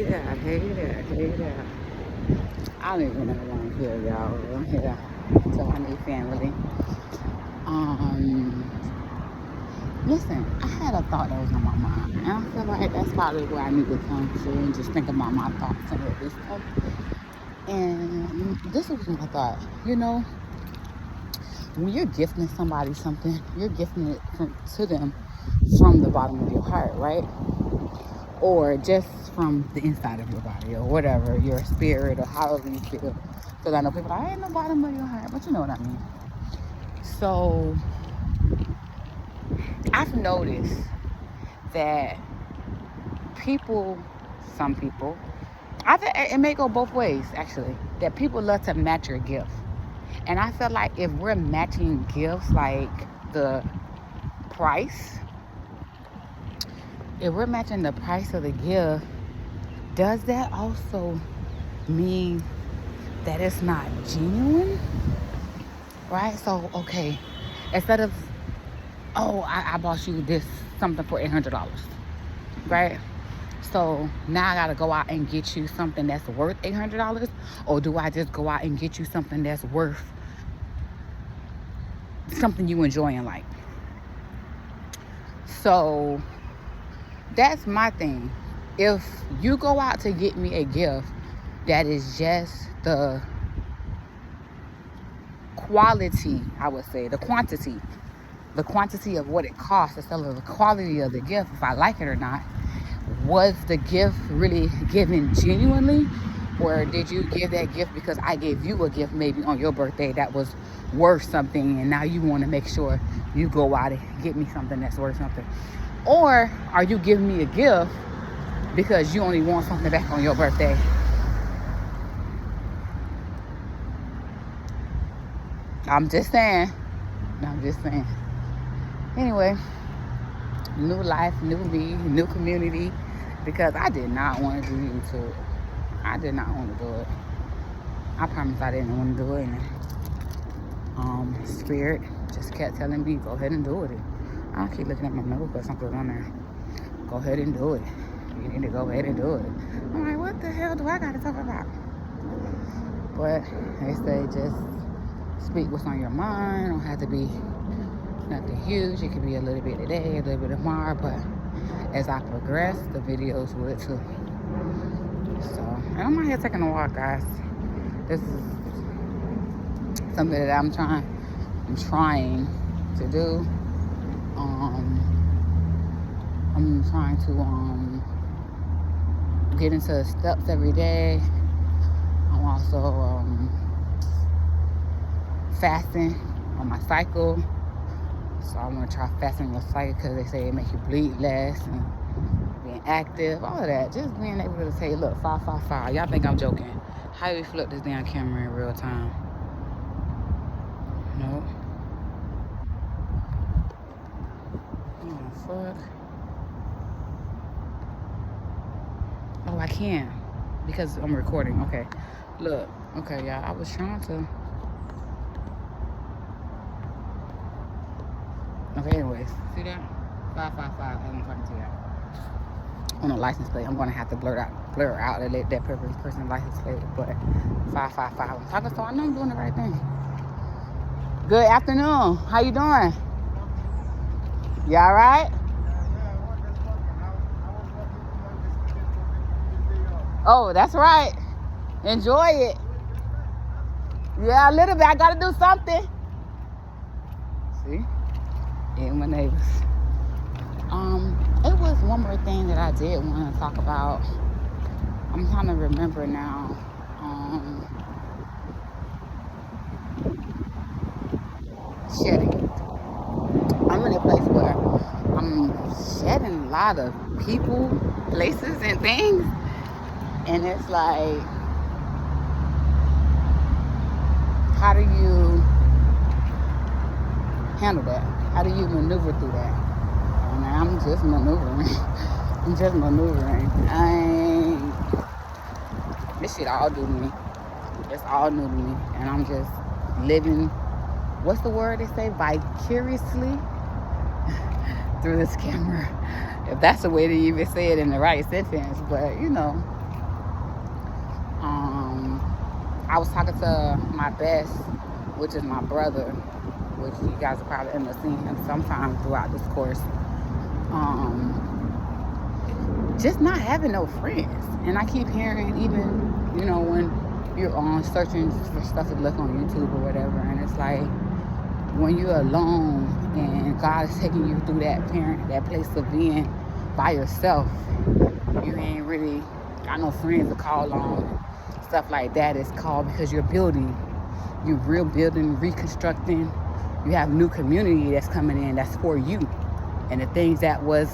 Hey there, hey there. I don't even know why I'm here, y'all. I'm here to my new family. Um, Listen, I had a thought that was on my mind, and I feel like that's probably where I need to come to and just think about my thoughts and what this stuff. And this was my thought. When you're gifting somebody something, you're gifting it to them from the bottom of your heart, right? Or just from the inside of your body, or whatever, your spirit, or however you feel. Because I know people are like, I ain't no bottom of your heart, but you know what I mean. So I've noticed that some people, I think it may go both ways actually, that people love to match your gift. And I feel like if we're matching gifts, like the price, if we're matching the price of the gift, does that also mean that it's not genuine? Right? So, okay, instead of, I bought you this something for $800, right? So now I gotta go out and get you something that's worth $800, or do I just go out and get you something that's worth something you enjoy and like? So that's my thing. If you go out to get me a gift that is just the quality, I would say, the quantity of what it costs instead of the quality of the gift, if I like it or not, was the gift really given genuinely, or did you give that gift because I gave you a gift maybe on your birthday that was worth something, and now you want to make sure you go out and get me something that's worth something? Or are you giving me a gift because you only want something back on your birthday? I'm just saying. Anyway, new life, new me, new community, because I did not want to do YouTube. I did not want to do it. I promise I didn't want to do it. And Spirit just kept telling me, go ahead and do it. I keep looking at my notebook, something on there. Go ahead and do it. You need to go ahead and do it. I'm like, what the hell do I got to talk about? But they say just speak what's on your mind. Don't have to be nothing huge. It could be a little bit today, a little bit tomorrow, but as I progress, the videos will too. So, and I'm out here taking a walk, guys. This is something that I'm trying to do. I'm trying to get into the steps every day. I'm also fasting on my cycle. So I want to try fasting on your cycle because they say it makes you bleed less and being active, all of that. Just being able to say, look, 555. Y'all think I'm joking. How do we flip this damn camera in real time? No. Oh, fuck. Oh, I can. Because I'm recording. Okay. Look. Okay, y'all. I was trying to. Okay, anyways. See that? 555. I'm talking to y'all. On a license plate, I'm gonna have to blur out and let that person license plate, but 555. I'm talking, so I know I'm doing the right thing. Good afternoon. How you doing? You all right? Oh, that's right. Enjoy it. Yeah, a little bit. I gotta do something. See? Yeah, my neighbors. It was one more thing that I did want to talk about. I'm trying to remember now. Shedding. I'm in a place where I'm shedding a lot of people, places, and things. And it's like, how do you handle that? How do you maneuver through that? And I'm just maneuvering. This shit all new to me. It's all new to me. And I'm just living, what's the word they say? Vicariously through this camera. If that's the way to even say it in the right sentence. But, I was talking to my best, which is my brother, which you guys will probably end up seeing him sometime throughout this course. Just not having no friends. And I keep hearing, even, you know, when you're on searching for stuff to look on YouTube or whatever, and it's like, when you're alone and God is taking you through that place of being by yourself, you ain't really got no friends to call on. Stuff like that is called, because you're building, reconstructing. You have new community that's coming in that's for you, and the things that was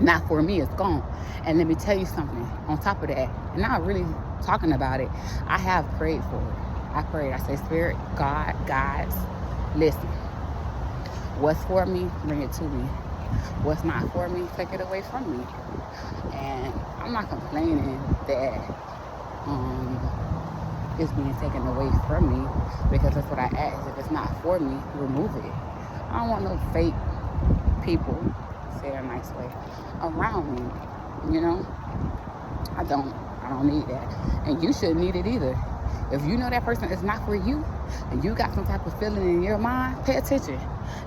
not for me is gone. And let me tell you something on top of that, and not really talking about it, I have prayed for it. I prayed. I say, Spirit, God, guides, listen, what's for me, bring it to me. What's not for me, take it away from me. And I'm not complaining that it's being taken away from me, because that's what I ask. If it's not for me, remove it. I don't want no fake people, say it a nice way, around me. You know, I don't need that, and you shouldn't need it either. If you know that person is not for you, and you got some type of feeling in your mind, pay attention.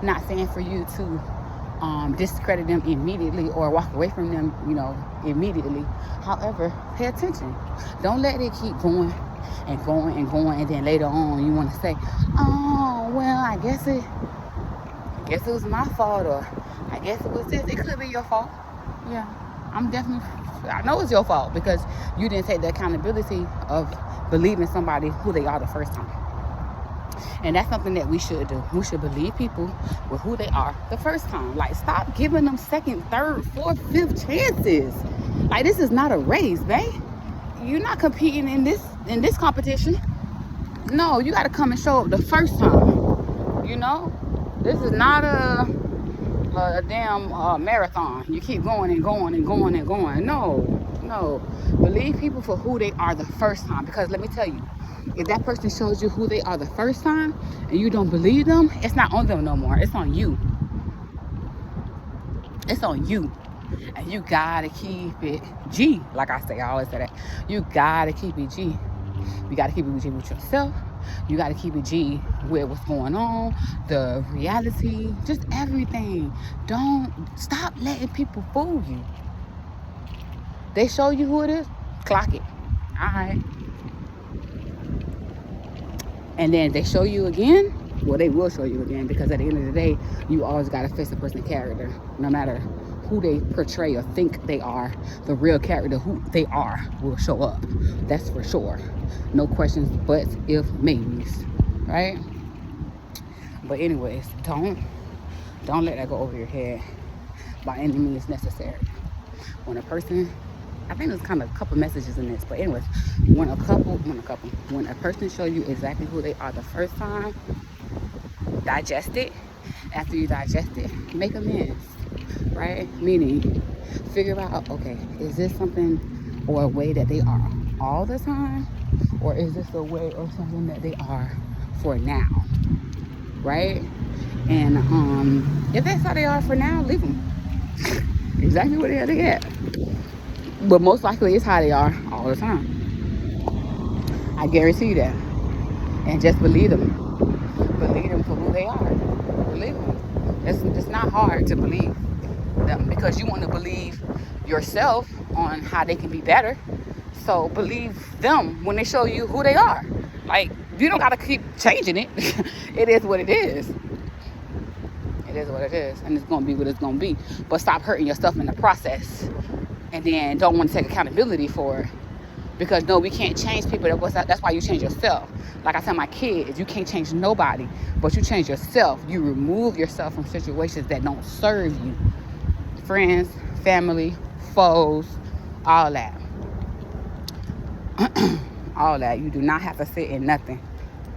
Not saying for you to discredit them immediately or walk away from them, you know, immediately. However, pay attention. Don't let it keep going and going and going, and then later on you want to say, oh, well, I guess it was my fault, or I guess it was this. It could be your fault. Yeah, I know it's your fault, because you didn't take the accountability of believing somebody who they are the first time. And that's something that we should do. We should believe people with who they are the first time. Like, stop giving them second, third, fourth, fifth chances. Like, this is not a race, babe. You're not competing in this competition. No, you got to come and show up the first time. You know, this is not a damn marathon. You keep going and going and going and going. No. Believe people for who they are the first time. Because let me tell you, if that person shows you who they are the first time and you don't believe them, it's not on them no more. It's on you. It's on you. And you gotta keep it G. Like I say, I always say that. You gotta keep it G. You gotta keep it G with yourself. You gotta keep it G with what's going on, the reality, just everything. Don't stop letting people fool you. They show you who it is, clock it. All right. And then they show you again, well, they will show you again, because at the end of the day, you always got to face a person's character. No matter who they portray or think they are, the real character, who they are, will show up. That's for sure. No questions, buts, if, maybes, right? But anyways, don't let that go over your head by any means necessary. When a person, I think there's kind of a couple messages in this, but anyways, when a person shows you exactly who they are the first time, digest it. After you digest it, make amends, right? Meaning, figure out, okay, is this something or a way that they are all the time, or is this a way or something that they are for now, right? And if that's how they are for now, leave them exactly where the hell they at. But most likely it's how they are all the time. I guarantee you that. And just believe them. Believe them for who they are. Believe them. It's not hard to believe them, because you want to believe yourself on how they can be better. So believe them when they show you who they are. Like, you don't got to keep changing it. It is what it is. It is what it is. And it's going to be what it's going to be. But stop hurting yourself in the process. And then don't want to take accountability for it. Because no, we can't change people. That's why you change yourself. Like I tell my kids, you can't change nobody, but you change yourself. You remove yourself from situations that don't serve you. Friends, family, foes, all that. All that. You do not have to sit in nothing.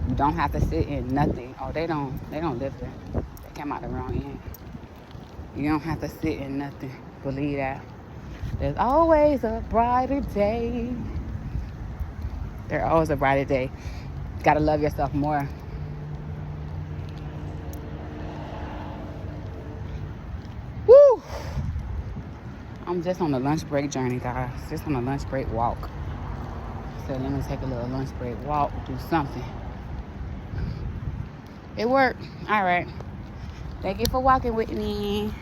You don't have to sit in nothing. Oh, they don't live there. They came out the wrong end. You don't have to sit in nothing. Believe that. There's always a brighter day. There's always a brighter day. Gotta love yourself more. Woo! I'm just on a lunch break journey, guys. Just on a lunch break walk. So let me take a little lunch break, walk, do something. It worked. All right. Thank you for walking with me.